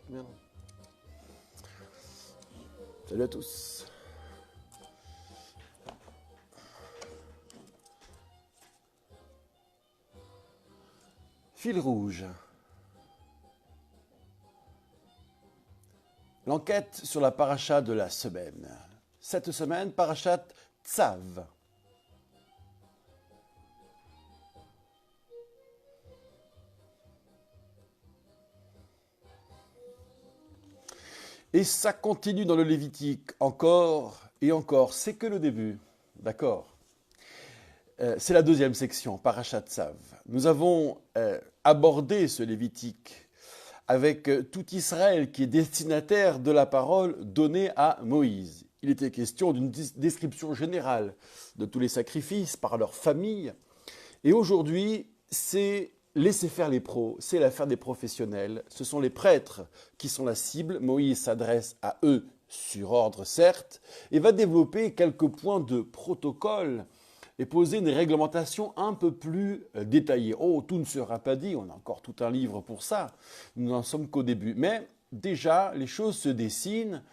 Bien. Salut à tous. Fil rouge. L'enquête sur la paracha de la semaine. Cette semaine, parachat Tzav. Et ça continue dans le Lévitique, encore et encore. C'est que le début, d'accord. C'est la deuxième section, parachat Tzav. Nous avons abordé ce Lévitique avec tout Israël qui est destinataire de la parole donnée à Moïse. Il était question d'une description générale de tous les sacrifices par leur famille. Et aujourd'hui, c'est laisser faire les pros, c'est l'affaire des professionnels. Ce sont les prêtres qui sont la cible. Moïse s'adresse à eux sur ordre, certes, et va développer quelques points de protocole et poser une réglementation un peu plus détaillée. Oh, tout ne sera pas dit, on a encore tout un livre pour ça. Nous n'en sommes qu'au début. Mais déjà, les choses se dessinent.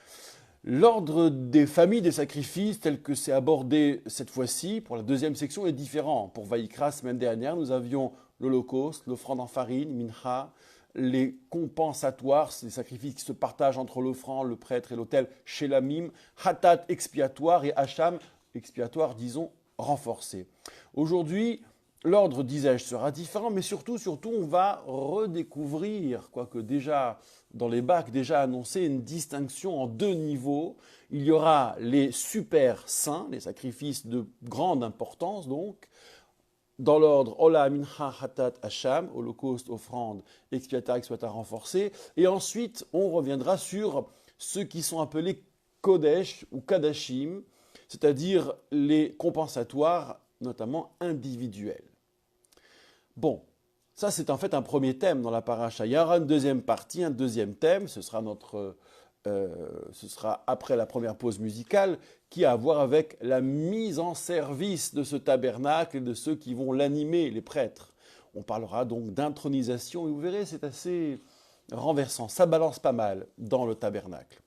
L'ordre des familles des sacrifices, tel que c'est abordé cette fois-ci, pour la deuxième section, est différent. Pour Vaïkra, semaine dernière, nous avions l'Holocauste, l'offrande en farine, mincha, les compensatoires, c'est les sacrifices qui se partagent entre l'offrande, le prêtre et l'autel, shelamim, hatat expiatoire et hacham expiatoire, disons, renforcé. Aujourd'hui, l'ordre, disais-je, sera différent, mais surtout, on va redécouvrir, quoique déjà dans les bacs, déjà annoncé une distinction en deux niveaux. Il y aura les super saints, les sacrifices de grande importance, donc, dans l'ordre Ola, Mincha, Hatat, Hacham, holocauste, offrande, expiatoire, expiatoire renforcé. Et ensuite, on reviendra sur ceux qui sont appelés Kodesh ou Kadashim, c'est-à-dire les compensatoires, notamment individuels. Bon, ça c'est en fait un premier thème dans la paracha. Il y aura une deuxième partie, un deuxième thème, ce sera après la première pause musicale, qui a à voir avec la mise en service de ce tabernacle et de ceux qui vont l'animer, les prêtres. On parlera donc d'intronisation et vous verrez, c'est assez renversant, ça balance pas mal dans le tabernacle.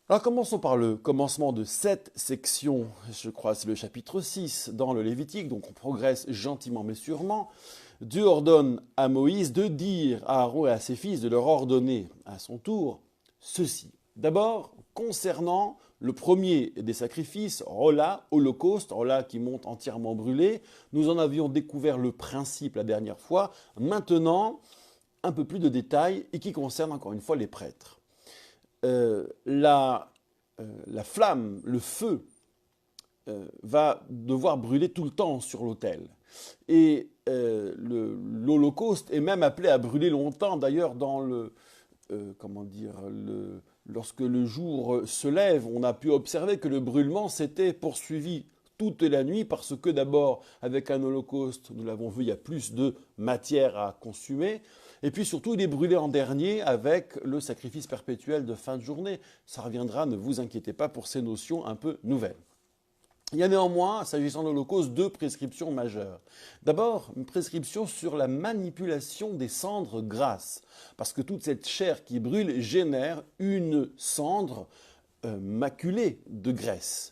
Alors commençons par le commencement de cette section, je crois que c'est le chapitre 6 dans le Lévitique, donc on progresse gentiment mais sûrement. Dieu ordonne à Moïse de dire à Aaron et à ses fils, de leur ordonner à son tour ceci. D'abord, concernant le premier des sacrifices, Rola, holocauste, Rola qui monte entièrement brûlé, nous en avions découvert le principe la dernière fois, maintenant un peu plus de détails et qui concerne encore une fois les prêtres. La flamme, le feu, va devoir brûler tout le temps sur l'autel. Et l'Holocauste est même appelé à brûler longtemps. D'ailleurs, lorsque le jour se lève, on a pu observer que le brûlement s'était poursuivi toute la nuit parce que d'abord, avec un holocauste, nous l'avons vu, il y a plus de matière à consumer. Et puis surtout, il est brûlé en dernier avec le sacrifice perpétuel de fin de journée. Ça reviendra, ne vous inquiétez pas pour ces notions un peu nouvelles. Il y a néanmoins, s'agissant de l'Holocauste, deux prescriptions majeures. D'abord, une prescription sur la manipulation des cendres grasses, parce que toute cette chair qui brûle génère une cendre maculée de graisse.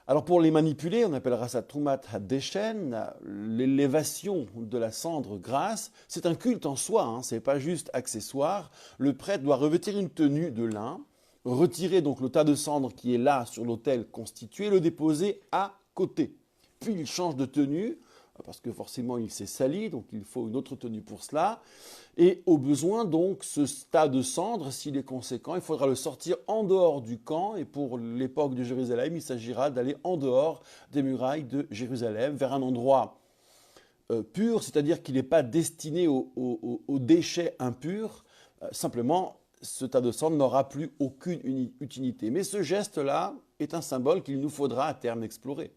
Alors pour les manipuler, on appellera ça Trumat Hadeshen, l'élévation de la cendre grasse. C'est un culte en soi, ce n'est pas juste accessoire. Le prêtre doit revêtir une tenue de lin, retirer donc le tas de cendre qui est là sur l'autel constitué, le déposer à côté. Puis il change de tenue, parce que forcément il s'est sali, donc il faut une autre tenue pour cela. Et au besoin, donc, ce tas de cendres, s'il est conséquent, il faudra le sortir en dehors du camp. Et pour l'époque de Jérusalem, il s'agira d'aller en dehors des murailles de Jérusalem, vers un endroit pur, c'est-à-dire qu'il n'est pas destiné aux déchets impurs. Simplement, ce tas de cendres n'aura plus aucune utilité. Mais ce geste-là est un symbole qu'il nous faudra à terme explorer.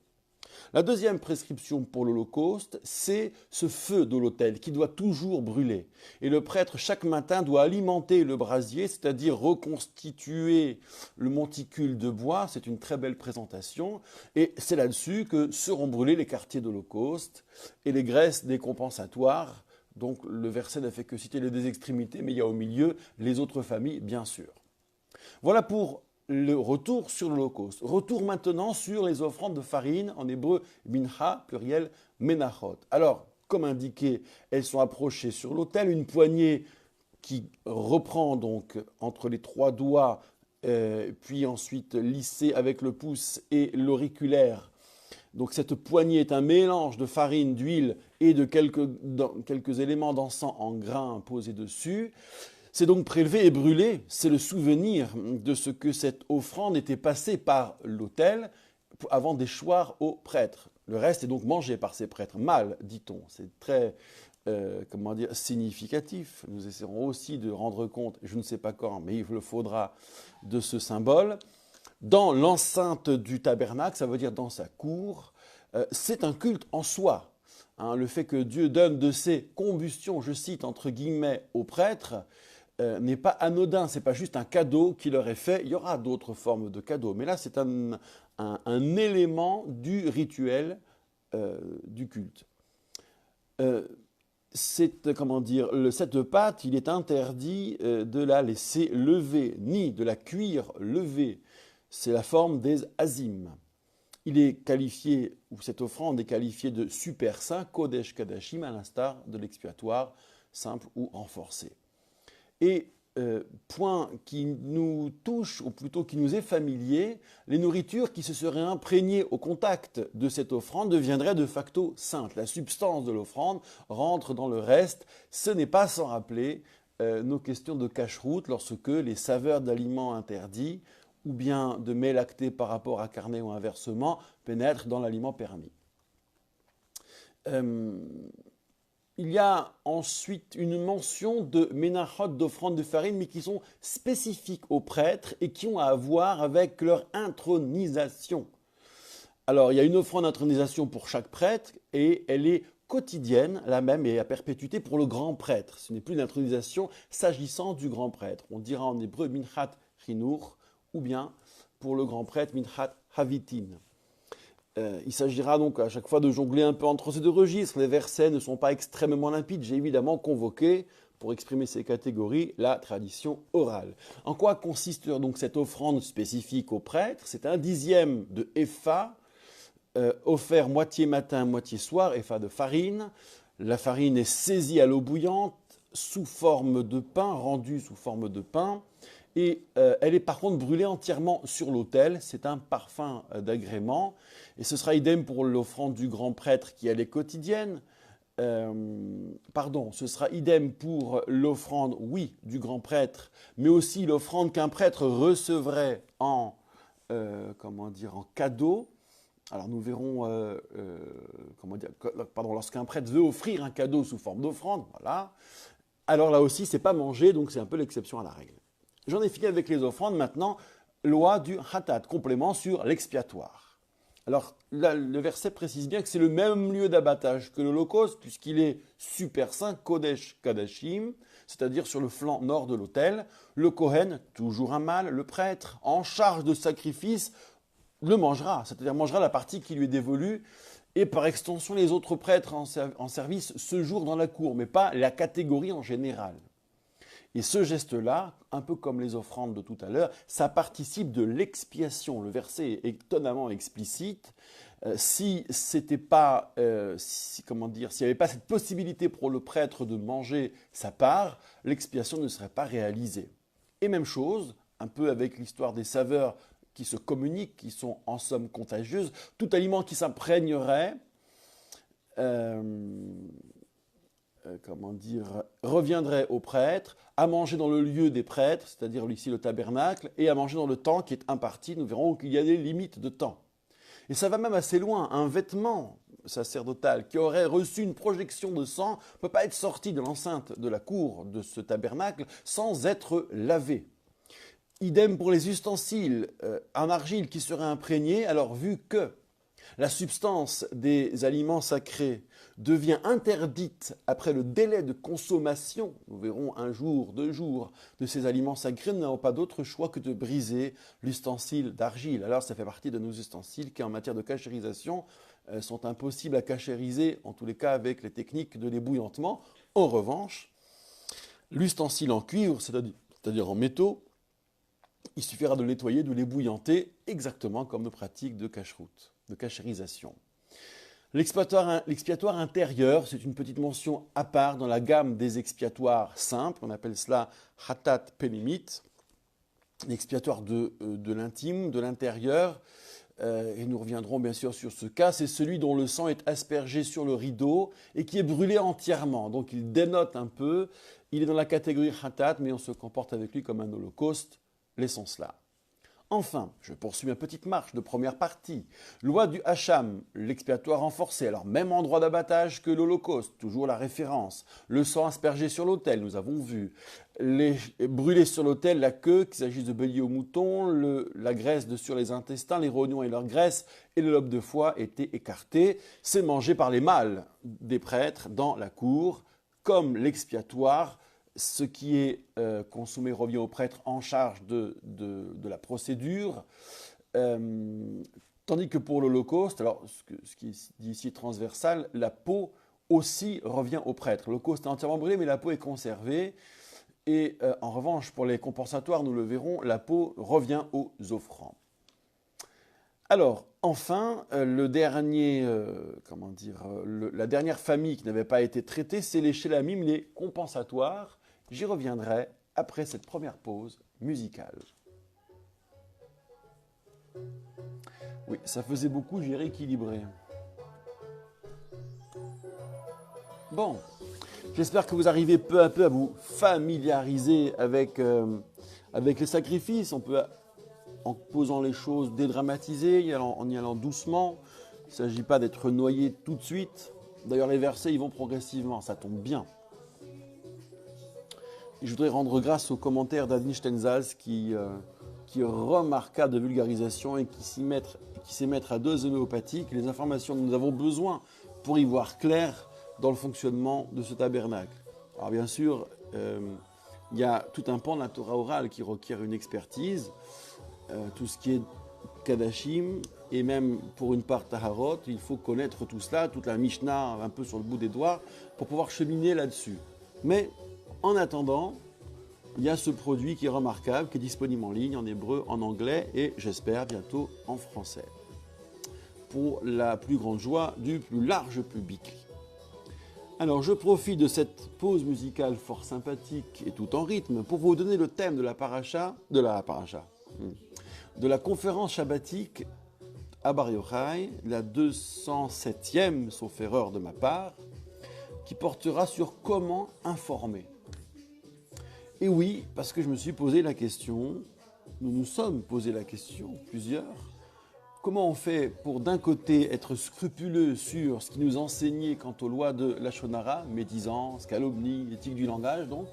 La deuxième prescription pour l'Holocauste, c'est ce feu de l'autel qui doit toujours brûler. Et le prêtre, chaque matin, doit alimenter le brasier, c'est-à-dire reconstituer le monticule de bois. C'est une très belle présentation. Et c'est là-dessus que seront brûlés les quartiers d'Holocauste et les graisses des compensatoires Donc le verset n'a fait que citer les deux extrémités, mais il y a au milieu les autres familles, bien sûr. Voilà pour le retour sur l'Holocauste. Retour maintenant sur les offrandes de farine, en hébreu mincha, pluriel menachot. Alors, comme indiqué, elles sont approchées sur l'autel, une poignée qui reprend donc entre les trois doigts, puis ensuite lissée avec le pouce et l'auriculaire. Donc cette poignée est un mélange de farine, d'huile et de quelques éléments d'encens en grains posés dessus. C'est donc prélevé et brûlé, c'est le souvenir de ce que cette offrande était passée par l'autel avant d'échoir aux prêtres. Le reste est donc mangé par ces prêtres. Mal, dit-on. C'est très significatif. Nous essaierons aussi de rendre compte, je ne sais pas quand, mais il le faudra, de ce symbole. Dans l'enceinte du tabernacle, ça veut dire dans sa cour, c'est un culte en soi. Le fait que Dieu donne de ses combustions, je cite entre guillemets, aux prêtres, n'est pas anodin, c'est pas juste un cadeau qui leur est fait. Il y aura d'autres formes de cadeaux, mais là c'est un élément du rituel du culte. Cette pâte, il est interdit de la laisser lever, ni de la cuire levée. C'est la forme des azim. Il est qualifié, ou cette offrande est qualifiée de super saint, kodesh kadashim, à l'instar de l'expiatoire simple ou renforcé. Et point qui nous touche, ou plutôt qui nous est familier, les nourritures qui se seraient imprégnées au contact de cette offrande deviendraient de facto saintes. La substance de l'offrande rentre dans le reste. Ce n'est pas sans rappeler nos questions de cache-route lorsque les saveurs d'aliments interdits ou bien de mets lactés par rapport à carné ou inversement pénètrent dans l'aliment permis. Il y a ensuite une mention de ménachot, d'offrandes de farine, mais qui sont spécifiques aux prêtres et qui ont à voir avec leur intronisation. Alors, il y a une offrande d'intronisation pour chaque prêtre et elle est quotidienne, la même, et à perpétuité pour le grand prêtre. Ce n'est plus une intronisation s'agissant du grand prêtre. On dira en hébreu minchat chinur, ou bien pour le grand prêtre minchat havitin. Il s'agira donc à chaque fois de jongler un peu entre ces deux registres. Les versets ne sont pas extrêmement limpides. J'ai évidemment convoqué, pour exprimer ces catégories, la tradition orale. En quoi consiste donc cette offrande spécifique aux prêtres? C'est un dixième de épha, offert moitié matin, moitié soir, épha de farine. La farine est saisie à l'eau bouillante, sous forme de pain, rendue sous forme de pain. Et elle est par contre brûlée entièrement sur l'autel. C'est un parfum d'agrément. Et ce sera idem pour l'offrande du grand prêtre qui elle est quotidienne. Ce sera idem pour l'offrande, oui, du grand prêtre, mais aussi l'offrande qu'un prêtre recevrait en cadeau. Alors nous verrons, lorsqu'un prêtre veut offrir un cadeau sous forme d'offrande, voilà. Alors là aussi, c'est pas mangé, donc c'est un peu l'exception à la règle. J'en ai fini avec les offrandes. Maintenant, loi du hatat, complément sur l'expiatoire. Alors, là, le verset précise bien que c'est le même lieu d'abattage que l'Holocauste, puisqu'il est super saint, Kodesh Kadashim, c'est-à-dire sur le flanc nord de l'autel. Le Kohen, toujours un mâle, le prêtre, en charge de sacrifice, le mangera, c'est-à-dire mangera la partie qui lui est dévolue, et par extension les autres prêtres en service ce jour dans la cour, mais pas la catégorie en général. Et ce geste-là, un peu comme les offrandes de tout à l'heure, ça participe de l'expiation. Le verset est étonnamment explicite. S'il n'y avait pas cette possibilité pour le prêtre de manger sa part, l'expiation ne serait pas réalisée. Et même chose, un peu avec l'histoire des saveurs qui se communiquent, qui sont en somme contagieuses, tout aliment qui s'imprégnerait, reviendrait au prêtre, à manger dans le lieu des prêtres, c'est-à-dire ici le tabernacle, et à manger dans le temps qui est imparti. Nous verrons qu'il y a des limites de temps. Et ça va même assez loin. Un vêtement sacerdotal qui aurait reçu une projection de sang ne peut pas être sorti de l'enceinte de la cour de ce tabernacle sans être lavé. Idem pour les ustensiles en argile qui seraient imprégnés, alors vu que la substance des aliments sacrés devient interdite après le délai de consommation, nous verrons 1 jour, 2 jours, de ces aliments sacrés, nous n'avons pas d'autre choix que de briser l'ustensile d'argile. Alors ça fait partie de nos ustensiles qui, en matière de cachérisation, sont impossibles à cachériser, en tous les cas avec les techniques de l'ébouillantement. En revanche, l'ustensile en cuivre, c'est-à-dire en métaux, il suffira de le nettoyer, de l'ébouillanter, exactement comme nos pratiques de cache-route, de cachérisation. L'expiatoire intérieur, c'est une petite mention à part dans la gamme des expiatoires simples. On appelle cela Hatat Pelimit, l'expiatoire de l'intime, de l'intérieur. Et nous reviendrons bien sûr sur ce cas. C'est celui dont le sang est aspergé sur le rideau et qui est brûlé entièrement. Donc il dénote un peu. Il est dans la catégorie Hatat, mais on se comporte avec lui comme un holocauste. Laissons cela. Enfin, je poursuis ma petite marche de première partie. Loi du Hacham, l'expiatoire renforcé. Alors, même endroit d'abattage que l'Holocauste, toujours la référence. Le sang aspergé sur l'autel, nous avons vu. Brûler sur l'autel la queue, qu'il s'agisse de bélier ou mouton, la graisse sur les intestins, les rognons et leur graisse, et le lobe de foie étaient écartés. C'est mangé par les mâles des prêtres dans la cour, comme l'expiatoire. Ce qui est consommé revient au prêtre en charge de la procédure, tandis que pour l'Holocauste, alors ce qui est dit ici transversal, la peau aussi revient au prêtre. L'Holocauste est entièrement brûlé, mais la peau est conservée. Et en revanche, pour les compensatoires, nous le verrons, la peau revient aux offrands. Alors, enfin, la dernière famille qui n'avait pas été traitée, c'est les Shélamim, les compensatoires. J'y reviendrai après cette première pause musicale. Oui, ça faisait beaucoup, j'ai rééquilibré. Bon, j'espère que vous arrivez peu à peu à vous familiariser avec les sacrifices. On peut, en posant les choses, dédramatiser, en y allant doucement. Il ne s'agit pas d'être noyé tout de suite. D'ailleurs, les versets, ils vont progressivement, ça tombe bien. Et je voudrais rendre grâce au commentaire d'Adni Stenzals qui est remarquable de vulgarisation et qui sait mettre à dose homéopathique les informations dont nous avons besoin pour y voir clair dans le fonctionnement de ce tabernacle. Alors bien sûr, il y a tout un pan de la Torah orale qui requiert une expertise, tout ce qui est Kadashim, et même pour une part Taharot, il faut connaître tout cela, toute la Mishnah un peu sur le bout des doigts, pour pouvoir cheminer là-dessus. Mais en attendant, il y a ce produit qui est remarquable, qui est disponible en ligne, en hébreu, en anglais et j'espère bientôt en français. Pour la plus grande joie du plus large public. Alors je profite de cette pause musicale fort sympathique et tout en rythme pour vous donner le thème de la conférence shabbatique à Bar Yochai, la 207e, sauf erreur de ma part, qui portera sur comment informer. Et oui, parce que je me suis posé la question, nous nous sommes posé la question, plusieurs, comment on fait pour d'un côté être scrupuleux sur ce qui nous enseignait quant aux lois de la Shonara, médisance, calomnie, éthique du langage donc,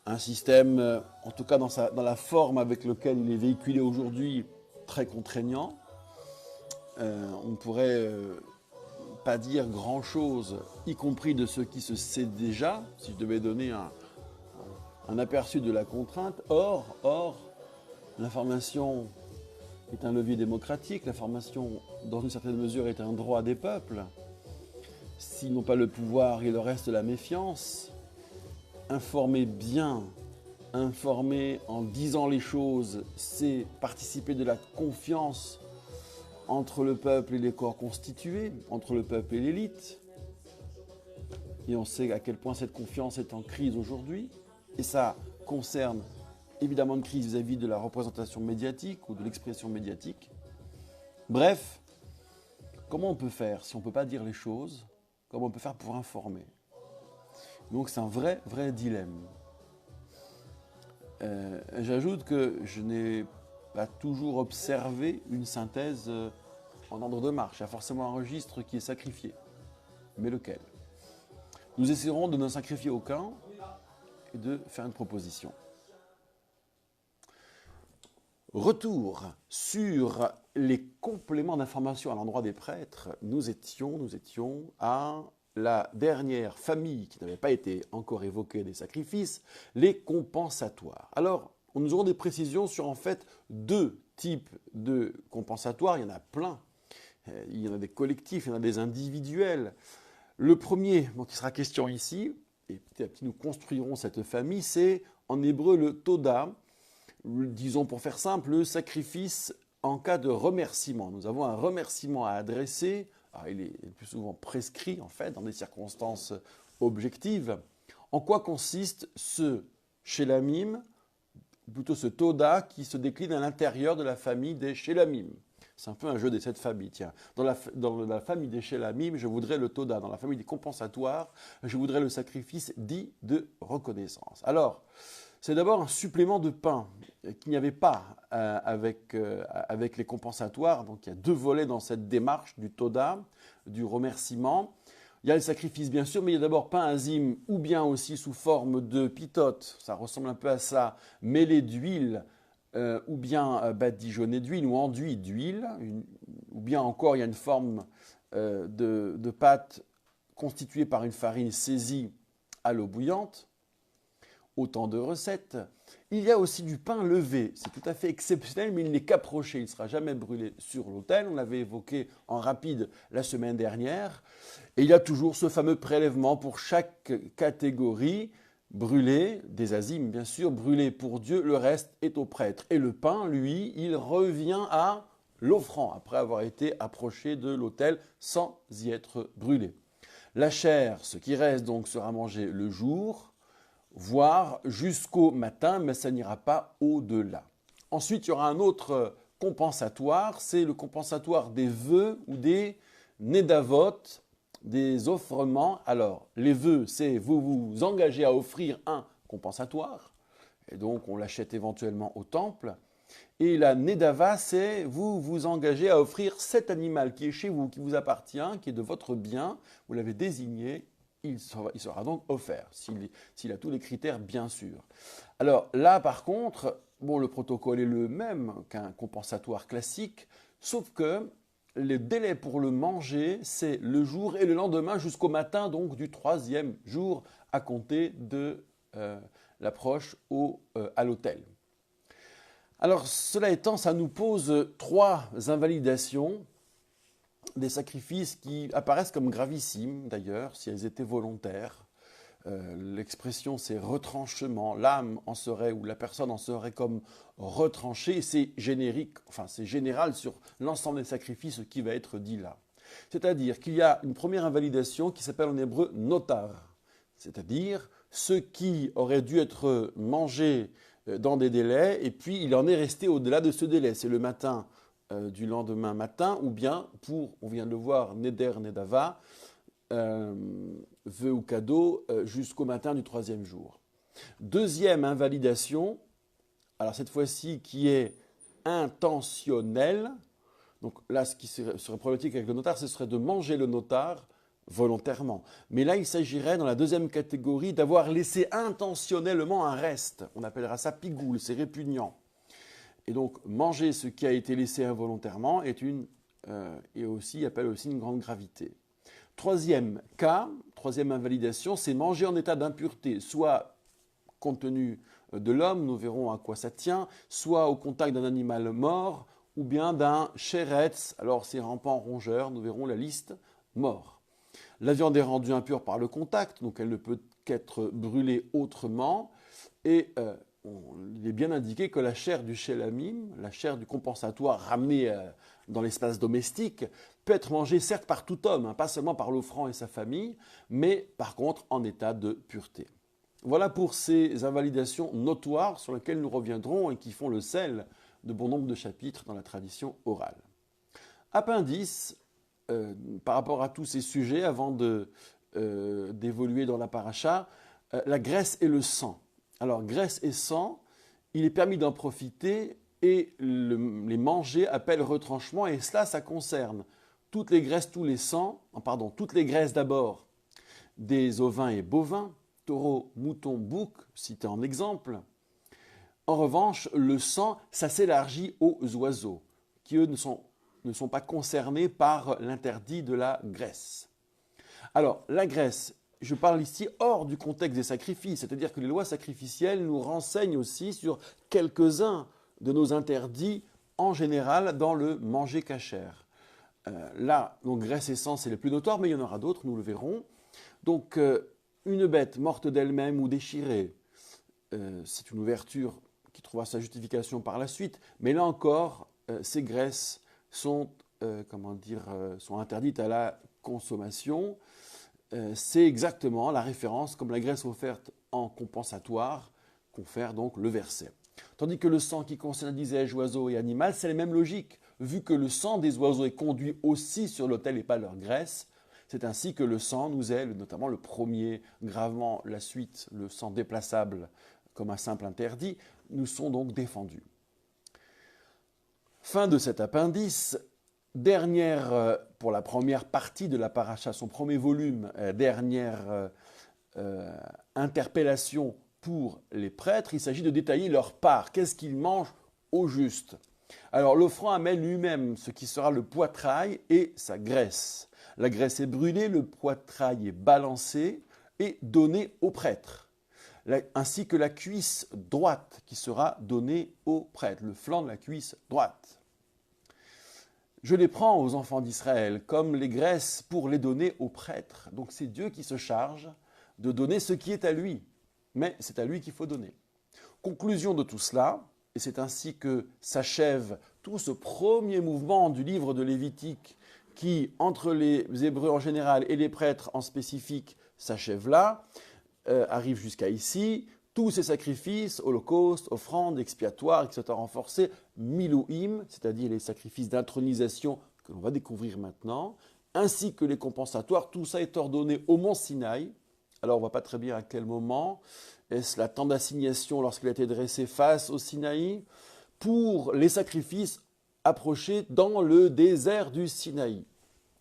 un système, en tout cas dans la forme avec laquelle il est véhiculé aujourd'hui, très contraignant. On ne pourrait pas dire grand-chose, y compris de ce qui se sait déjà, si je devais donner un aperçu de la contrainte. Or, l'information est un levier démocratique, l'information, dans une certaine mesure, est un droit des peuples. S'ils n'ont pas le pouvoir, il leur reste la méfiance. Informer bien, informer en disant les choses, c'est participer de la confiance entre le peuple et les corps constitués, entre le peuple et l'élite. Et on sait à quel point cette confiance est en crise aujourd'hui. Et ça concerne évidemment une crise vis-à-vis de la représentation médiatique ou de l'expression médiatique. Bref, comment on peut faire si on ne peut pas dire les choses? Comment on peut faire pour informer? Donc c'est un vrai dilemme. J'ajoute que je n'ai pas toujours observé une synthèse en ordre de marche. Il y a forcément un registre qui est sacrifié. Mais lequel? Nous essaierons de ne sacrifier aucun et de faire une proposition. Retour sur les compléments d'information à l'endroit des prêtres. Nous étions à la dernière famille qui n'avait pas été encore évoquée des sacrifices, les compensatoires. Alors, nous aurons des précisions sur en fait deux types de compensatoires. Il y en a plein. Il y en a des collectifs, il y en a des individuels. Le premier dont il sera question ici, et petit à petit nous construirons cette famille, c'est en hébreu le toda, disons pour faire simple, le sacrifice en cas de remerciement. Nous avons un remerciement à adresser. Alors, il est le plus souvent prescrit, en fait, dans des circonstances objectives. En quoi consiste ce Shélamim, plutôt ce Toda, qui se décline à l'intérieur de la famille des Shélamim? C'est un peu un jeu des 7 familles. Tiens, dans la famille des Shélamim, je voudrais le Toda. Dans la famille des compensatoires, je voudrais le sacrifice dit de reconnaissance. Alors, c'est d'abord un supplément de pain qu'il n'y avait pas avec les compensatoires. Donc il y a 2 volets dans cette démarche du Toda, du remerciement. Il y a le sacrifice bien sûr, mais il y a d'abord pain azim ou bien aussi sous forme de pitote, ça ressemble un peu à ça, mêlé d'huile ou bien badigeonné d'huile ou enduit d'huile, ou bien encore il y a une forme de pâte constituée par une farine saisie à l'eau bouillante. Autant de recettes. Il y a aussi du pain levé. C'est tout à fait exceptionnel, mais il n'est qu'approché. Il ne sera jamais brûlé sur l'autel. On l'avait évoqué en rapide la semaine dernière. Et il y a toujours ce fameux prélèvement pour chaque catégorie. Brûlé, des azimes bien sûr, brûlé pour Dieu, le reste est au prêtre. Et le pain, lui, il revient à l'offrand, après avoir été approché de l'autel sans y être brûlé. La chair, ce qui reste donc, sera mangé le jour, voire jusqu'au matin, mais ça n'ira pas au-delà. Ensuite, il y aura un autre compensatoire, c'est le compensatoire des vœux ou des nédavot, des offrements. Alors, les vœux, c'est vous vous engagez à offrir un compensatoire, et donc on l'achète éventuellement au temple. Et la nédava, c'est vous vous engagez à offrir cet animal qui est chez vous, qui vous appartient, qui est de votre bien, vous l'avez désigné. Il sera donc offert, s'il a tous les critères, bien sûr. Alors là, par contre, bon, le protocole est le même qu'un compensatoire classique, sauf que le délai pour le manger, c'est le jour et le lendemain jusqu'au matin, donc du 3e jour à compter de l'approche à l'autel. Alors, cela étant, ça nous pose 3 invalidations des sacrifices qui apparaissent comme gravissimes, d'ailleurs, si elles étaient volontaires. L'expression, c'est retranchement. L'âme en serait, ou la personne en serait comme retranchée. C'est générique, enfin, c'est général sur l'ensemble des sacrifices qui va être dit là. C'est-à-dire qu'il y a une première invalidation qui s'appelle en hébreu notar. C'est-à-dire ce qui aurait dû être mangé dans des délais, et puis il en est resté au-delà de ce délai. C'est le matin du lendemain matin, ou bien pour, on vient de le voir, Neder, Nedava, vœu ou cadeau, jusqu'au matin du 3e jour. Deuxième invalidation, alors cette fois-ci qui est intentionnelle, donc là ce qui serait problématique avec le notar, ce serait de manger le notar volontairement. Mais là il s'agirait dans la deuxième catégorie d'avoir laissé intentionnellement un reste, on appellera ça pigoule, c'est répugnant. Et donc, manger ce qui a été laissé involontairement appelle aussi une grande gravité. Troisième cas, troisième invalidation, c'est manger en état d'impureté, soit compte tenu de l'homme, nous verrons à quoi ça tient, soit au contact d'un animal mort, ou bien d'un sheretz, alors c'est rampant rongeur, nous verrons la liste, mort. La viande est rendue impure par le contact, donc elle ne peut qu'être brûlée autrement, et il est bien indiqué que la chair du shélamim, la chair du compensatoire ramenée dans l'espace domestique, peut être mangée certes par tout homme, pas seulement par l'offrant et sa famille, mais par contre en état de pureté. Voilà pour ces invalidations notoires sur lesquelles nous reviendrons et qui font le sel de bon nombre de chapitres dans la tradition orale. Appendice, par rapport à tous ces sujets, avant d'évoluer dans la paracha, la graisse et le sang. Alors, graisse et sang, il est permis d'en profiter et les manger appelle retranchement, et cela, ça concerne toutes les graisses, toutes les graisses d'abord des ovins et bovins, taureaux, moutons, boucs, cités en exemple. En revanche, le sang, ça s'élargit aux oiseaux, qui eux ne sont pas concernés par l'interdit de la graisse. Alors, la graisse, je parle ici hors du contexte des sacrifices, c'est-à-dire que les lois sacrificielles nous renseignent aussi sur quelques-uns de nos interdits en général dans le manger cachère. Là, donc graisse et sang, c'est les plus notoires, mais il y en aura d'autres, nous le verrons. Donc, une bête morte d'elle-même ou déchirée, c'est une ouverture qui trouvera sa justification par la suite. Mais là encore, ces graisses sont, sont interdites à la consommation. C'est exactement la référence, comme la graisse offerte en compensatoire, confère donc le verset. Tandis que le sang qui concerne, disais-je, oiseaux et animaux, c'est la même logique. Vu que le sang des oiseaux est conduit aussi sur l'autel et pas leur graisse, c'est ainsi que le sang nous est, notamment le premier, gravement la suite, le sang déplaçable comme un simple interdit, nous sont donc défendus. Fin de cet appendice. Dernière, pour la première partie de la paracha, son premier volume, dernière interpellation pour les prêtres, il s'agit de détailler leur part. Qu'est-ce qu'ils mangent au juste? Alors l'offrant amène lui-même ce qui sera le poitrail et sa graisse. La graisse est brûlée, le poitrail est balancé et donné au prêtre, ainsi que la cuisse droite qui sera donnée au prêtre, le flanc de la cuisse droite. Je les prends aux enfants d'Israël comme les graisses pour les donner au prêtre. Donc c'est Dieu qui se charge de donner ce qui est à lui, mais c'est à lui qu'il faut donner. Conclusion de tout cela, et c'est ainsi que s'achève tout ce premier mouvement du livre de Lévitique qui, entre les Hébreux en général et les prêtres en spécifique, s'achève là, arrive jusqu'à ici. Tous ces sacrifices, holocaustes, offrandes, expiatoires, etc. renforcés, milouim, c'est-à-dire les sacrifices d'intronisation que l'on va découvrir maintenant, ainsi que les compensatoires, tout ça est ordonné au mont Sinaï. Alors on ne voit pas très bien à quel moment. Est-ce la tente d'assignation lorsqu'il a été dressé face au Sinaï? Pour les sacrifices approchés dans le désert du Sinaï.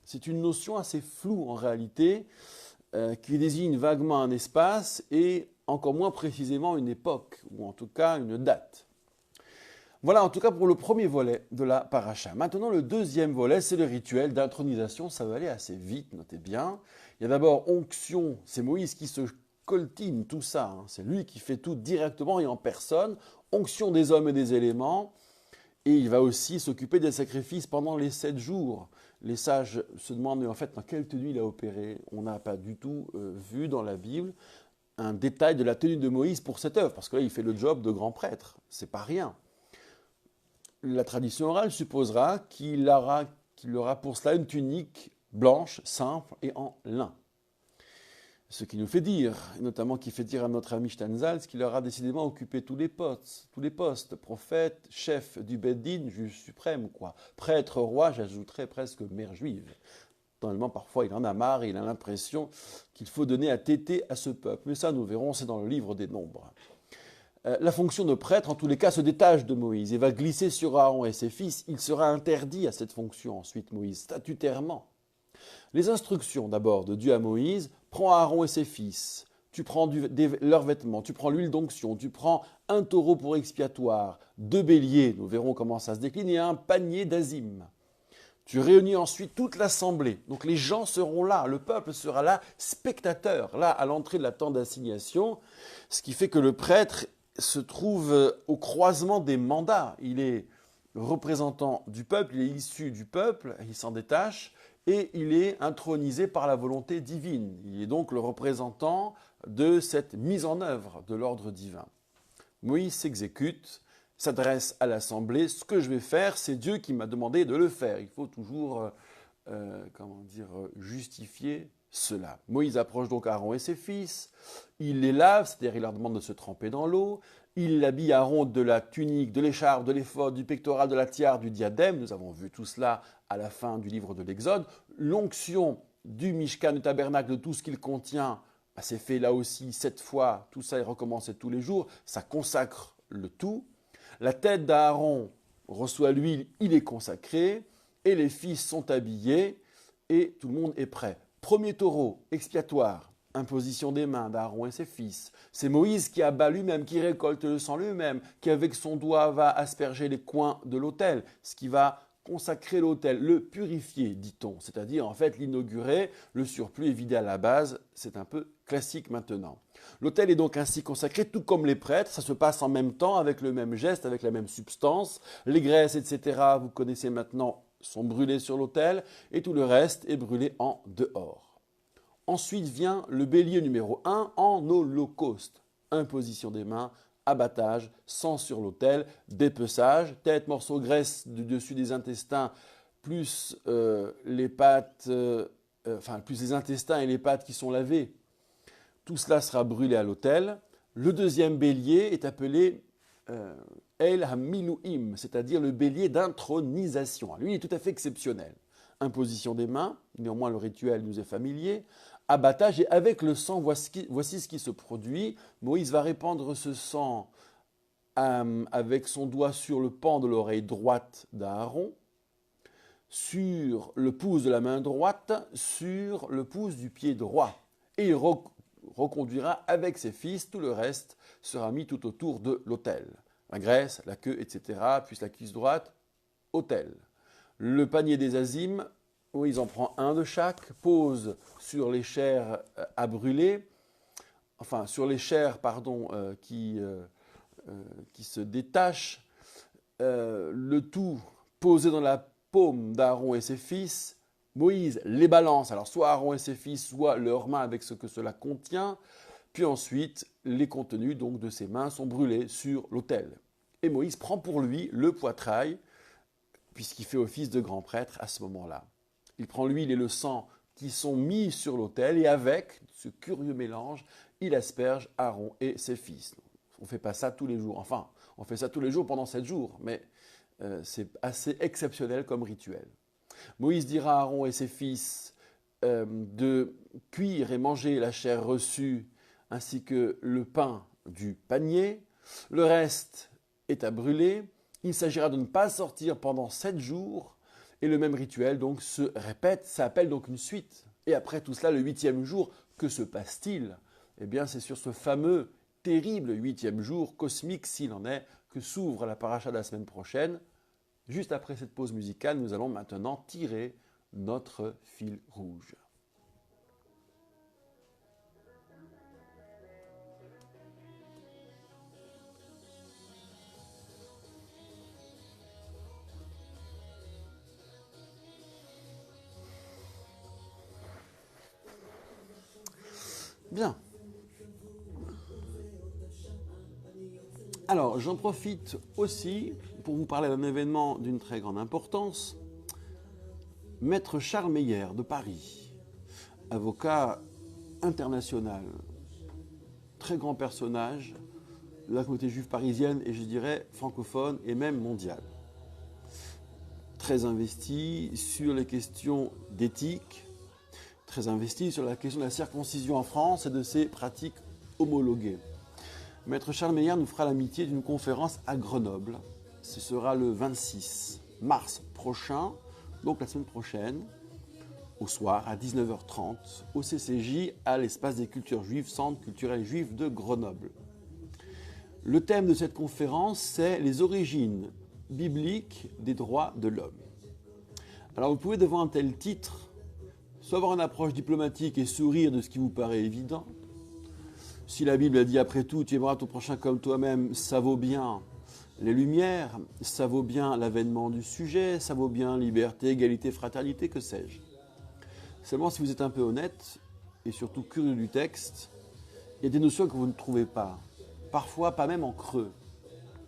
C'est une notion assez floue en réalité, qui désigne vaguement un espace et encore moins précisément une époque, ou en tout cas une date. Voilà en tout cas pour le premier volet de la paracha. Maintenant le deuxième volet, c'est le rituel d'intronisation, ça va aller assez vite, notez bien. Il y a d'abord onction, c'est Moïse qui se coltine tout ça, hein. C'est lui qui fait tout directement et en personne, onction des hommes et des éléments, et il va aussi s'occuper des sacrifices pendant les 7 jours. Les sages se demandent mais en fait dans quelle tenue il a opéré. On n'a pas du tout vu dans la Bible un détail de la tenue de Moïse pour cette œuvre, parce que là il fait le job de grand prêtre, c'est pas rien. La tradition orale supposera qu'il aura pour cela une tunique blanche, simple et en lin. Ce qui nous fait dire, notamment qui fait dire à notre ami Steinsaltz, qu'il aura décidément occupé tous les postes, prophète, chef du Beddin, juge suprême, quoi. Prêtre, roi, j'ajouterais presque mère juive. Tellement parfois il en a marre et il a l'impression qu'il faut donner à téter à ce peuple. Mais ça, nous verrons, c'est dans le livre des Nombres. La fonction de prêtre, en tous les cas, se détache de Moïse et va glisser sur Aaron et ses fils. Il sera interdit à cette fonction ensuite, Moïse, statutairement. Les instructions d'abord de Dieu à Moïse, prends Aaron et ses fils, tu prends leurs vêtements, tu prends l'huile d'onction, tu prends un taureau pour expiatoire, 2 béliers, nous verrons comment ça se décline, et un panier d'azim. Tu réunis ensuite toute l'assemblée. Donc les gens seront là, le peuple sera là, spectateur, là à l'entrée de la tente d'assignation, ce qui fait que le prêtre se trouve au croisement des mandats. Il est représentant du peuple, il est issu du peuple, il s'en détache, et il est intronisé par la volonté divine. Il est donc le représentant de cette mise en œuvre de l'ordre divin. Moïse s'exécute, s'adresse à l'assemblée. Ce que je vais faire, c'est Dieu qui m'a demandé de le faire. Il faut toujours justifier cela. Moïse approche donc Aaron et ses fils. Il les lave, c'est-à-dire il leur demande de se tremper dans l'eau. Il habille Aaron de la tunique, de l'écharpe, de l'éphod, du pectoral, de la tiare, du diadème. Nous avons vu tout cela à la fin du livre de l'Exode. L'onction du Mishkan, du tabernacle, de tout ce qu'il contient, c'est fait là aussi 7 fois. Tout ça est recommencé tous les jours. Ça consacre le tout. La tête d'Aaron reçoit l'huile, il est consacré. Et les fils sont habillés et tout le monde est prêt. Premier taureau, expiatoire. Imposition des mains d'Aaron et ses fils. C'est Moïse qui abat lui-même, qui récolte le sang lui-même, qui avec son doigt va asperger les coins de l'autel, ce qui va consacrer l'autel, le purifier, dit-on, c'est-à-dire en fait l'inaugurer, le surplus est vidé à la base, c'est un peu classique maintenant. L'autel est donc ainsi consacré, tout comme les prêtres, ça se passe en même temps, avec le même geste, avec la même substance, les graisses, etc., vous connaissez maintenant, sont brûlés sur l'autel et tout le reste est brûlé en dehors. Ensuite vient le bélier numéro 1 en holocauste. Imposition des mains, abattage, sang sur l'autel, dépeçage, tête, morceau, graisse du dessus des intestins, plus les pattes, plus les intestins et les pattes qui sont lavées. Tout cela sera brûlé à l'autel. Le deuxième bélier est appelé El Hamiluim, c'est-à-dire le bélier d'intronisation. Lui, il est tout à fait exceptionnel. Imposition des mains, néanmoins le rituel nous est familier. Abattage, et avec le sang, voici ce qui se produit. Moïse va répandre ce sang avec son doigt sur le pan de l'oreille droite d'Aaron, sur le pouce de la main droite, sur le pouce du pied droit. Et il reconduira avec ses fils, tout le reste sera mis tout autour de l'autel. La graisse, la queue, etc., puis la cuisse droite, autel. Le panier des azimes, Moïse en prend un de chaque, pose sur les chairs à brûler, sur les chairs, qui se détachent, le tout posé dans la paume d'Aaron et ses fils. Moïse les balance, alors soit Aaron et ses fils, soit leurs mains avec ce que cela contient, puis ensuite les contenus donc de ses mains sont brûlés sur l'autel. Et Moïse prend pour lui le poitrail, puisqu'il fait office de grand prêtre à ce moment-là. Il prend l'huile et le sang qui sont mis sur l'autel, et avec ce curieux mélange, il asperge Aaron et ses fils. On ne fait pas ça tous les jours, enfin, on fait ça tous les jours pendant 7 jours, mais c'est assez exceptionnel comme rituel. Moïse dira à Aaron et ses fils de cuire et manger la chair reçue ainsi que le pain du panier. Le reste est à brûler. Il s'agira de ne pas sortir pendant 7 jours. Et le même rituel donc se répète. Ça appelle donc une suite. Et après tout cela, le 8e jour, que se passe-t-il? Eh bien, c'est sur ce fameux, terrible 8e jour, cosmique s'il en est, que s'ouvre la paracha de la semaine prochaine. Juste après cette pause musicale, nous allons maintenant tirer notre fil rouge. Bien. Alors, j'en profite aussi pour vous parler d'un événement d'une très grande importance. Maître Charles Meyer de Paris, avocat international, très grand personnage de la communauté juive parisienne et je dirais francophone et même mondiale. Très investi sur les questions d'éthique, très investi sur la question de la circoncision en France et de ses pratiques homologuées. Maître Charles Meyer nous fera l'amitié d'une conférence à Grenoble. Ce sera le 26 mars prochain, donc la semaine prochaine, au soir à 19h30, au CCJ, à l'espace des cultures juives, Centre culturel juif de Grenoble. Le thème de cette conférence, c'est les origines bibliques des droits de l'homme. Alors vous pouvez devant un tel titre, soit avoir une approche diplomatique et sourire de ce qui vous paraît évident. Si la Bible a dit après tout, tu aimeras ton prochain comme toi-même, ça vaut bien les Lumières, ça vaut bien l'avènement du sujet, ça vaut bien liberté, égalité, fraternité, que sais-je. Seulement, si vous êtes un peu honnête, et surtout curieux du texte, il y a des notions que vous ne trouvez pas. Parfois, pas même en creux.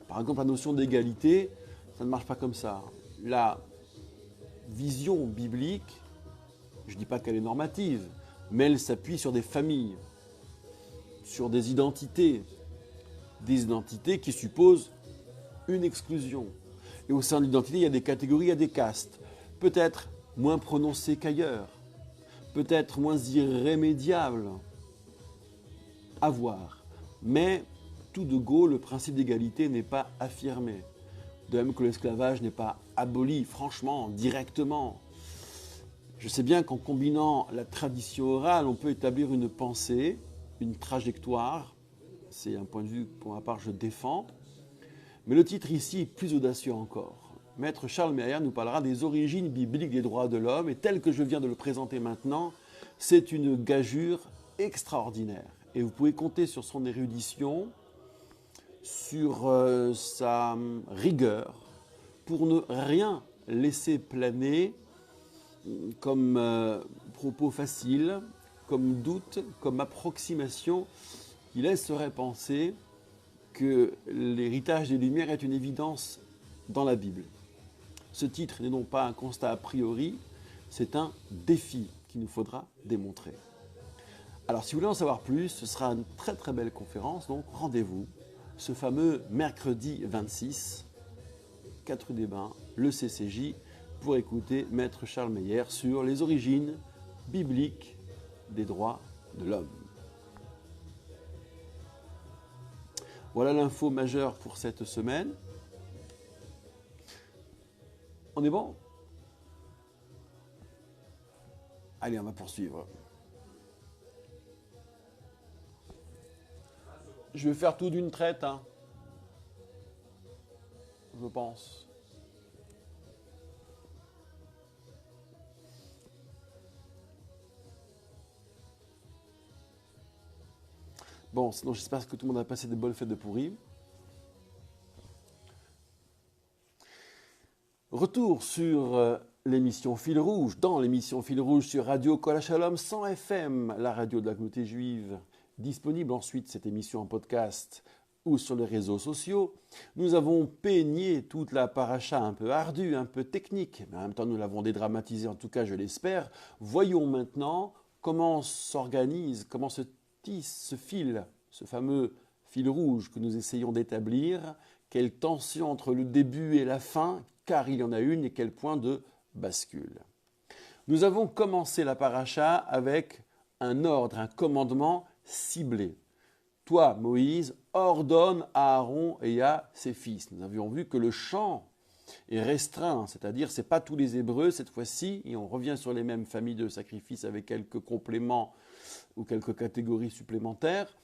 Par exemple, la notion d'égalité, ça ne marche pas comme ça. La vision biblique, je ne dis pas qu'elle est normative, mais elle s'appuie sur des familles, sur des identités qui supposent une exclusion. Et au sein de l'identité, il y a des catégories, il y a des castes. Peut-être moins prononcées qu'ailleurs, peut-être moins irrémédiables à voir. Mais tout de go, le principe d'égalité n'est pas affirmé. De même que l'esclavage n'est pas aboli, franchement, directement. Je sais bien qu'en combinant la tradition orale, on peut établir une pensée, une trajectoire. C'est un point de vue, pour ma part, je défends. Mais le titre ici est plus audacieux encore. Maître Charles Meyer nous parlera des origines bibliques des droits de l'homme, et tel que je viens de le présenter maintenant, c'est une gageure extraordinaire. Et vous pouvez compter sur son érudition, sur sa rigueur, pour ne rien laisser planer comme propos facile, comme doute, comme approximation, qui laisserait penser que l'héritage des Lumières est une évidence dans la Bible. Ce titre n'est donc pas un constat a priori, c'est un défi qu'il nous faudra démontrer. Alors si vous voulez en savoir plus, ce sera une très très belle conférence, donc rendez-vous ce fameux mercredi 26, 4 rue des Bains, le CCJ, pour écouter Maître Charles Meyer sur les origines bibliques des droits de l'homme. Voilà l'info majeure pour cette semaine. On est bon? Allez, on va poursuivre. Je vais faire tout d'une traite, hein. Je pense. Bon, sinon j'espère que tout le monde a passé de bonnes fêtes de Pourim. Retour sur l'émission Fil Rouge, dans l'émission Fil Rouge sur Radio Kol Shalom 100 FM, la radio de la communauté juive. Disponible ensuite cette émission en podcast ou sur les réseaux sociaux. Nous avons peigné toute la paracha un peu ardue, un peu technique, mais en même temps nous l'avons dédramatisée, en tout cas je l'espère. Voyons maintenant comment s'organise, comment se tisse ce fil, ce fameux fil rouge que nous essayons d'établir, quelle tension entre le début et la fin, car il y en a une, et quel point de bascule. Nous avons commencé la paracha avec un ordre, un commandement ciblé. Toi, Moïse, ordonne à Aaron et à ses fils. Nous avions vu que le champ est restreint, c'est-à-dire ce n'est pas tous les Hébreux cette fois-ci, et on revient sur les mêmes familles de sacrifices avec quelques compléments ou quelques catégories supplémentaires.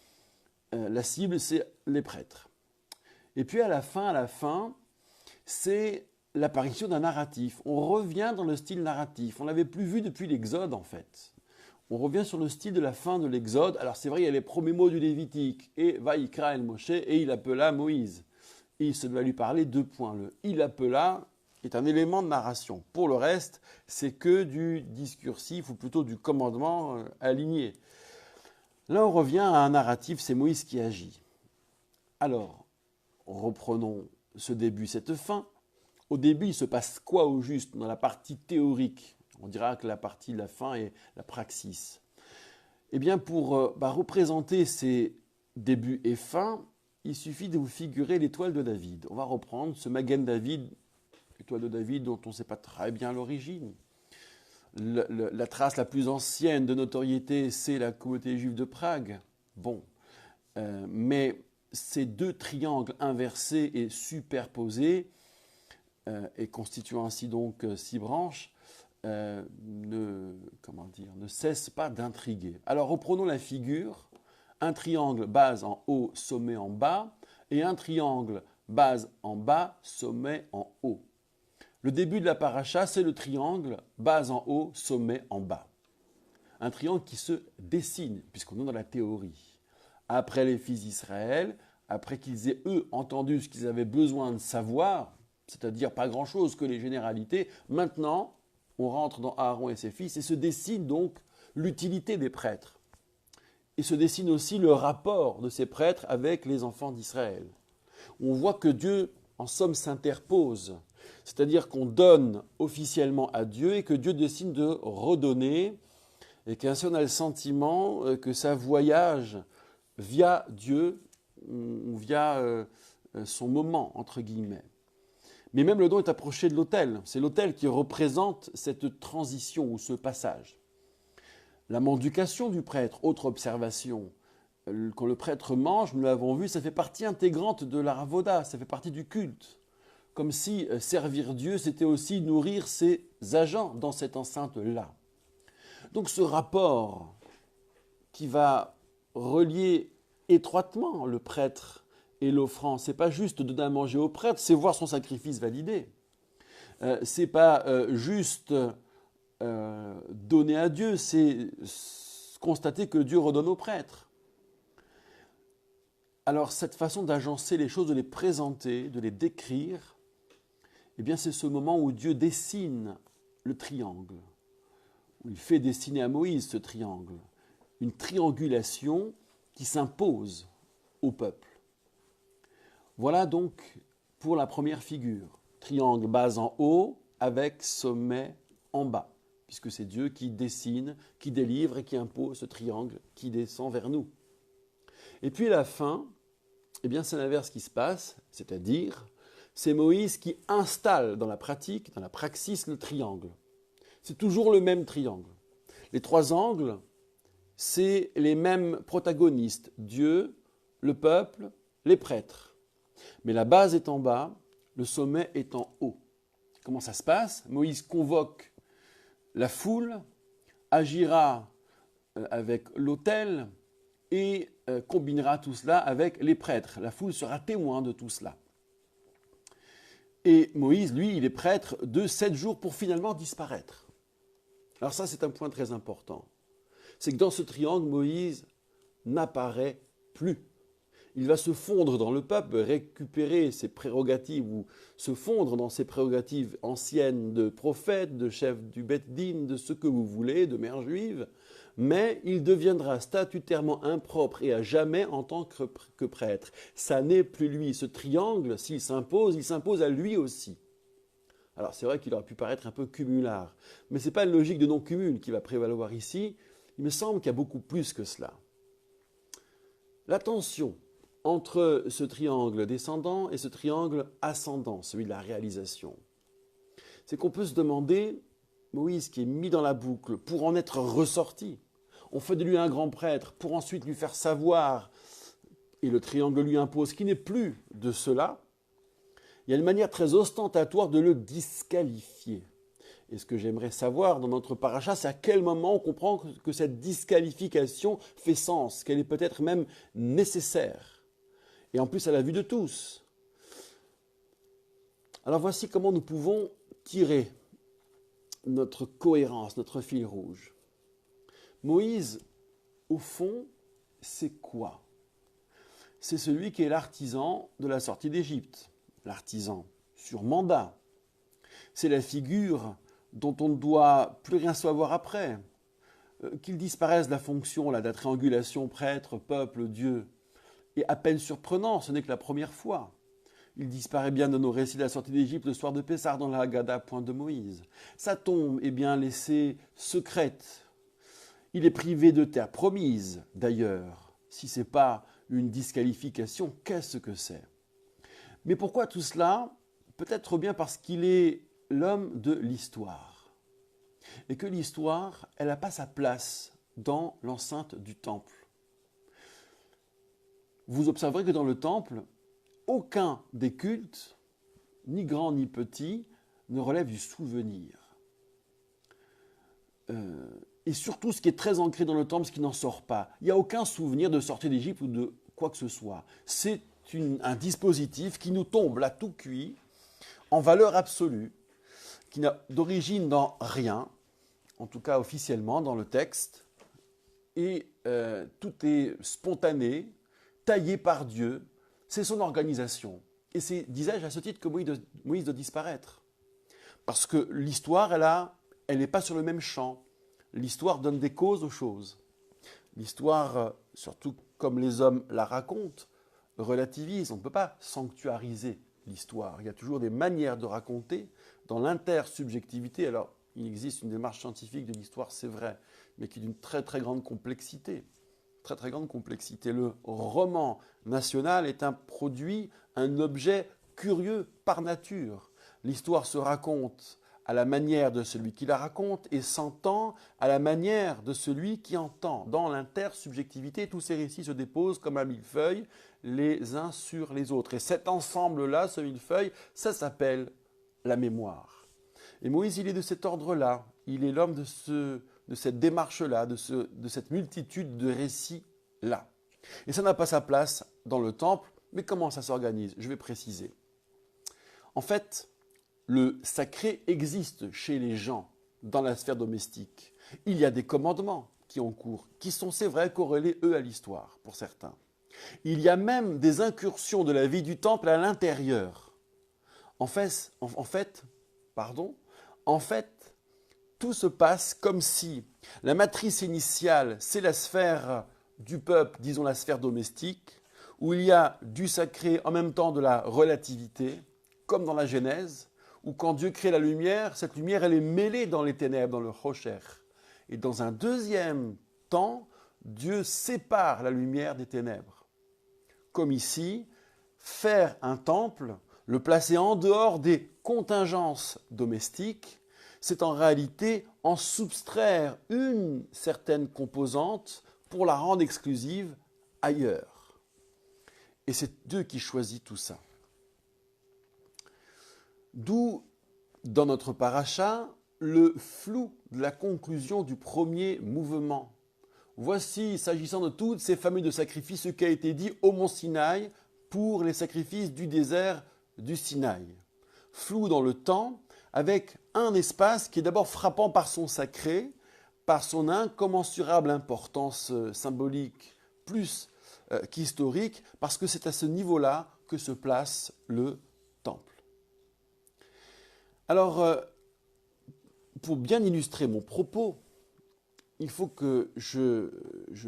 La cible, c'est les prêtres. Et puis à la fin, c'est l'apparition d'un narratif. On revient dans le style narratif. On ne l'avait plus vu depuis l'Exode en fait. On revient sur le style de la fin de l'Exode. Alors c'est vrai, il y a les premiers mots du Lévitique. Et Vaïkra el Moshe, et il appela Moïse. Et il se doit lui parler 2 points. Le il appela est un élément de narration. Pour le reste, c'est que du discursif, ou plutôt du commandement aligné. Là, on revient à un narratif, c'est Moïse qui agit. Alors, reprenons ce début, cette fin. Au début, il se passe quoi au juste dans la partie théorique? On dira que la partie de la fin est la praxis. Eh bien, pour représenter ces débuts et fins, il suffit de vous figurer l'étoile de David. On va reprendre ce Magen David, l'étoile de David dont on ne sait pas très bien l'origine. La trace la plus ancienne de notoriété, c'est la communauté juive de Prague. Bon, mais ces 2 triangles inversés et superposés, et constituant ainsi donc 6 branches, ne cessent pas d'intriguer. Alors reprenons la figure, un triangle base en haut, sommet en bas, et un triangle base en bas, sommet en haut. Le début de la paracha, c'est le triangle base en haut, sommet en bas. Un triangle qui se dessine, puisqu'on est dans la théorie. Après les fils d'Israël, après qu'ils aient eux entendu ce qu'ils avaient besoin de savoir, c'est-à-dire pas grand-chose que les généralités, maintenant on rentre dans Aaron et ses fils et se dessine donc l'utilité des prêtres. Et se dessine aussi le rapport de ces prêtres avec les enfants d'Israël. On voit que Dieu, en somme, s'interpose. C'est-à-dire qu'on donne officiellement à Dieu et que Dieu décide de redonner, et qu'ainsi on a le sentiment que ça voyage via Dieu ou via son moment, entre guillemets. Mais même le don est approché de l'autel. C'est l'autel qui représente cette transition ou ce passage. La mendication du prêtre, autre observation. Quand le prêtre mange, nous l'avons vu, ça fait partie intégrante de la ravoda, ça fait partie du culte. Comme si servir Dieu, c'était aussi nourrir ses agents dans cette enceinte-là. Donc ce rapport qui va relier étroitement le prêtre et l'offrande, c'est pas juste donner à manger au prêtre, c'est voir son sacrifice validé. C'est pas juste donner à Dieu, c'est constater que Dieu redonne au prêtre. Alors cette façon d'agencer les choses, de les présenter, de les décrire, eh bien c'est ce moment où Dieu dessine le triangle, où il fait dessiner à Moïse ce triangle, une triangulation qui s'impose au peuple. Voilà donc pour la première figure, triangle base en haut avec sommet en bas, puisque c'est Dieu qui dessine, qui délivre et qui impose ce triangle qui descend vers nous. Et puis à la fin, eh bien c'est l'inverse qui se passe, c'est-à-dire c'est Moïse qui installe dans la pratique, dans la praxis, le triangle. C'est toujours le même triangle. Les trois angles, c'est les mêmes protagonistes, Dieu, le peuple, les prêtres. Mais la base est en bas, le sommet est en haut. Comment ça se passe? Moïse convoque la foule, agira avec l'autel et combinera tout cela avec les prêtres. La foule sera témoin de tout cela. Et Moïse, lui, il est prêtre de 7 jours pour finalement disparaître. Alors ça, c'est un point très important. C'est que dans ce triangle, Moïse n'apparaît plus. Il va se fondre dans le peuple, récupérer ses prérogatives ou se fondre dans ses prérogatives anciennes de prophète, de chef du Beth Din, de ce que vous voulez, de mère juive, mais il deviendra statutairement impropre et à jamais en tant que prêtre. Ça n'est plus lui. Ce triangle, s'il s'impose, il s'impose à lui aussi. Alors c'est vrai qu'il aurait pu paraître un peu cumulard, mais ce n'est pas une logique de non-cumul qui va prévaloir ici. Il me semble qu'il y a beaucoup plus que cela. La tension entre ce triangle descendant et ce triangle ascendant, celui de la réalisation, c'est qu'on peut se demander, Moïse qui est mis dans la boucle pour en être ressorti, on fait de lui un grand prêtre pour ensuite lui faire savoir, et le triangle lui impose qu'il n'est plus de cela, il y a une manière très ostentatoire de le disqualifier. Et ce que j'aimerais savoir dans notre paracha, c'est à quel moment on comprend que cette disqualification fait sens, qu'elle est peut-être même nécessaire. Et en plus à la vue de tous. Alors voici comment nous pouvons tirer notre cohérence, notre fil rouge. Moïse, au fond, c'est quoi? C'est celui qui est l'artisan de la sortie d'Égypte, l'artisan sur mandat. C'est la figure dont on ne doit plus rien savoir après. Qu'il disparaisse la fonction là, de la triangulation prêtre, peuple, Dieu, est à peine surprenant, ce n'est que la première fois. Il disparaît bien de nos récits de la sortie d'Égypte le soir de Pessah dans la Haggadah, point de Moïse. Sa tombe est bien laissée secrète. Il est privé de terre promise, d'ailleurs. Si ce n'est pas une disqualification, qu'est-ce que c'est? Mais pourquoi tout cela? Peut-être bien parce qu'il est l'homme de l'histoire. Et que l'histoire, elle n'a pas sa place dans l'enceinte du temple. Vous observerez que dans le temple, aucun des cultes, ni grand ni petit, ne relève du souvenir. Et surtout, ce qui est très ancré dans le temple, ce qui n'en sort pas. Il n'y a aucun souvenir de sortie d'Égypte ou de quoi que ce soit. C'est un dispositif qui nous tombe là tout cuit, en valeur absolue, qui n'a d'origine dans rien, en tout cas officiellement dans le texte, et tout est spontané, taillé par Dieu, c'est son organisation. Et c'est, disais-je, à ce titre que Moïse doit disparaître. Parce que l'histoire, elle n'est pas sur le même champ. L'histoire donne des causes aux choses. L'histoire, surtout comme les hommes la racontent, relativise. On ne peut pas sanctuariser l'histoire. Il y a toujours des manières de raconter dans l'intersubjectivité. Alors, il existe une démarche scientifique de l'histoire, c'est vrai, mais qui est d'une très très grande complexité. Très très grande complexité. Le roman national est un produit, un objet curieux par nature. L'histoire se raconte à la manière de celui qui la raconte et s'entend à la manière de celui qui entend. Dans l'intersubjectivité, tous ces récits se déposent comme un millefeuille, les uns sur les autres. Et cet ensemble-là, ce millefeuille, ça s'appelle la mémoire. Et Moïse, il est de cet ordre-là. Il est l'homme de cette démarche-là, de cette multitude de récits-là. Et ça n'a pas sa place dans le temple, mais comment ça s'organise? Je vais préciser. En fait, le sacré existe chez les gens dans la sphère domestique. Il y a des commandements qui ont cours, qui sont, c'est vrai, corrélés, eux, à l'histoire, pour certains. Il y a même des incursions de la vie du temple à l'intérieur. Pardon, en fait, tout se passe comme si la matrice initiale, c'est la sphère du peuple, disons la sphère domestique, où il y a du sacré en même temps de la relativité, comme dans la Genèse, où quand Dieu crée la lumière, cette lumière, elle est mêlée dans les ténèbres, dans le Rocher. Et dans un deuxième temps, Dieu sépare la lumière des ténèbres. Comme ici, faire un temple, le placer en dehors des contingences domestiques, c'est en réalité en soustraire une certaine composante pour la rendre exclusive ailleurs. Et c'est Dieu qui choisit tout ça. D'où, dans notre paracha, le flou de la conclusion du premier mouvement. Voici, s'agissant de toutes ces familles de sacrifices, ce qui a été dit au mont Sinaï pour les sacrifices du désert du Sinaï. Flou dans le temps, avec un espace qui est d'abord frappant par son sacré, par son incommensurable importance symbolique plus qu'historique, parce que c'est à ce niveau-là que se place le temple. Alors, pour bien illustrer mon propos, il faut que je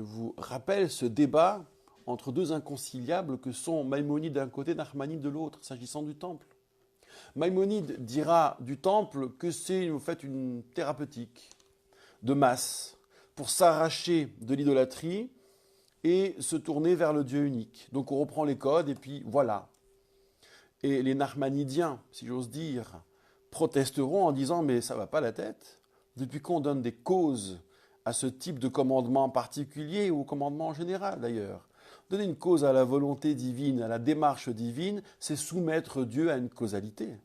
vous rappelle ce débat entre deux inconciliables que sont Maïmonide d'un côté et Nachmanide de l'autre, s'agissant du temple. Maïmonide dira du temple que c'est en fait une thérapeutique de masse pour s'arracher de l'idolâtrie et se tourner vers le Dieu unique. Donc on reprend les codes et puis voilà. Et les Nachmanidiens, si j'ose dire, protesteront en disant « mais ça ne va pas la tête. Depuis qu'on donne des causes à ce type de commandement particulier ou au commandement en général d'ailleurs. Donner une cause à la volonté divine, à la démarche divine, c'est soumettre Dieu à une causalité.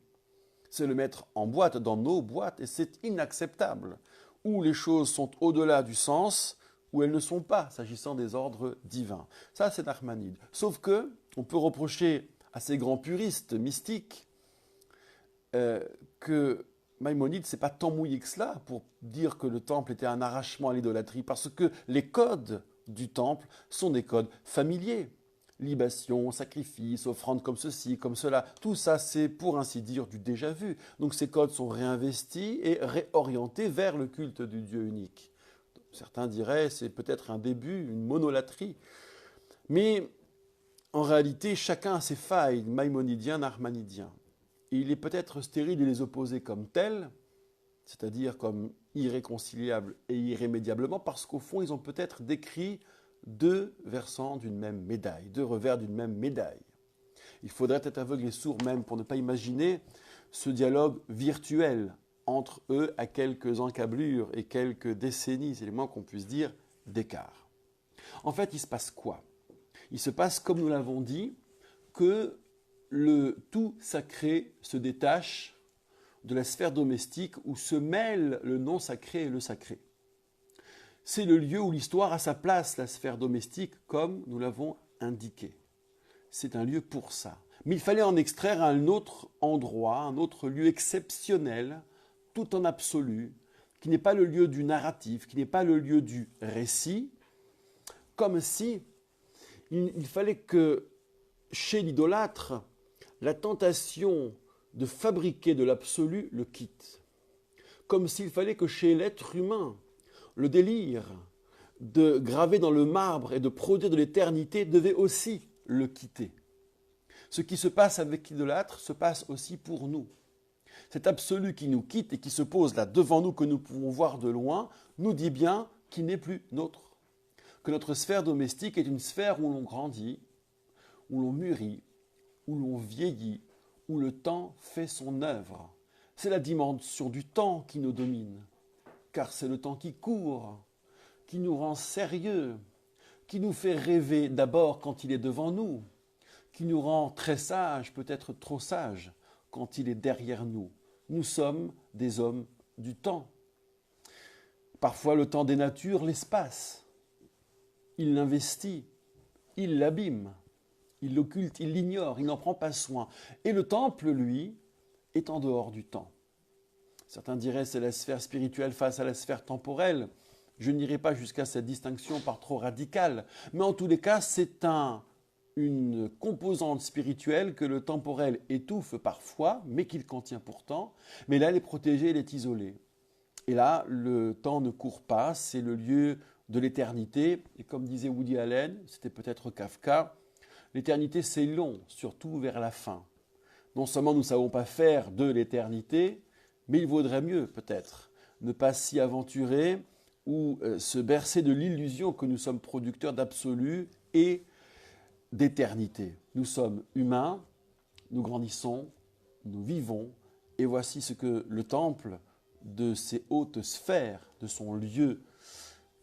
C'est le mettre en boîte, dans nos boîtes, et c'est inacceptable. Où les choses sont au-delà du sens, où elles ne sont pas, s'agissant des ordres divins. Ça, c'est Nachmanide. Sauf que, on peut reprocher à ces grands puristes mystiques que Maïmonide, c'est pas tant mouillé que cela pour dire que le temple était un arrachement à l'idolâtrie, parce que les codes du temple sont des codes familiers. Libation, sacrifice, offrande comme ceci, comme cela, tout ça c'est pour ainsi dire du déjà vu. Donc ces codes sont réinvestis et réorientés vers le culte du Dieu unique. Certains diraient c'est peut-être un début, une monolatrie. Mais en réalité, chacun a ses failles, maïmonidien, nachmanidien. Et il est peut-être stérile de les opposer comme tels, c'est-à-dire comme irréconciliables et irrémédiablement, parce qu'au fond, ils ont peut-être décrit deux versants d'une même médaille, deux revers d'une même médaille. Il faudrait être aveugle et sourd même pour ne pas imaginer ce dialogue virtuel entre eux à quelques encablures et quelques décennies, c'est le moins qu'on puisse dire, d'écart. En fait, il se passe quoi? Il se passe, comme nous l'avons dit, que le tout sacré se détache de la sphère domestique où se mêlent le non sacré et le sacré. C'est le lieu où l'histoire a sa place, la sphère domestique, comme nous l'avons indiqué. C'est un lieu pour ça. Mais il fallait en extraire un autre endroit, un autre lieu exceptionnel, tout en absolu, qui n'est pas le lieu du narratif, qui n'est pas le lieu du récit, comme si il fallait que chez l'idolâtre, la tentation de fabriquer de l'absolu le quitte. Comme s'il fallait que chez l'être humain, le délire de graver dans le marbre et de produire de l'éternité devait aussi le quitter. Ce qui se passe avec l'idolâtre se passe aussi pour nous. Cet absolu qui nous quitte et qui se pose là devant nous, que nous pouvons voir de loin, nous dit bien qu'il n'est plus nôtre. Que notre sphère domestique est une sphère où l'on grandit, où l'on mûrit, où l'on vieillit, où le temps fait son œuvre. C'est la dimension du temps qui nous domine, car c'est le temps qui court, qui nous rend sérieux, qui nous fait rêver d'abord quand il est devant nous, qui nous rend très sages, peut-être trop sages, quand il est derrière nous. Nous sommes des hommes du temps. Parfois le temps dénature l'espace. Il l'investit, il l'abîme, il l'occulte, il l'ignore, il n'en prend pas soin. Et le temple, lui, est en dehors du temps. Certains diraient c'est la sphère spirituelle face à la sphère temporelle. Je n'irai pas jusqu'à cette distinction par trop radicale. Mais en tous les cas, c'est un une composante spirituelle que le temporel étouffe parfois, mais qu'il contient pourtant. Mais là, elle est protégée, elle est isolée. Et là, le temps ne court pas, c'est le lieu de l'éternité. Et comme disait Woody Allen, c'était peut-être Kafka, l'éternité c'est long, surtout vers la fin. Non seulement nous ne savons pas faire de l'éternité, mais il vaudrait mieux peut-être ne pas s'y aventurer ou se bercer de l'illusion que nous sommes producteurs d'absolu et d'éternité. Nous sommes humains, nous grandissons, nous vivons, et voici ce que le temple de ces hautes sphères, de son lieu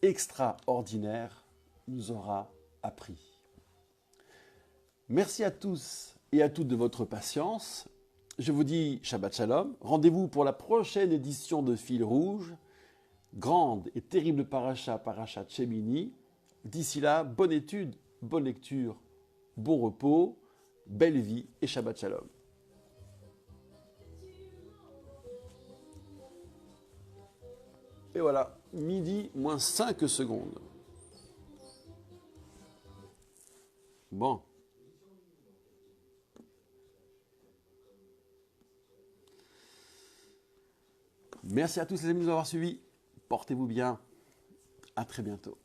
extraordinaire, nous aura appris. Merci à tous et à toutes de votre patience. Je vous dis Shabbat Shalom. Rendez-vous pour la prochaine édition de Fil Rouge. Grande et terrible paracha, parachat Shemini. D'ici là, bonne étude, bonne lecture, bon repos, belle vie et Shabbat Shalom. Et voilà, midi moins 5 secondes. Bon. Merci à tous les amis de nous avoir suivis. Portez-vous bien. À très bientôt.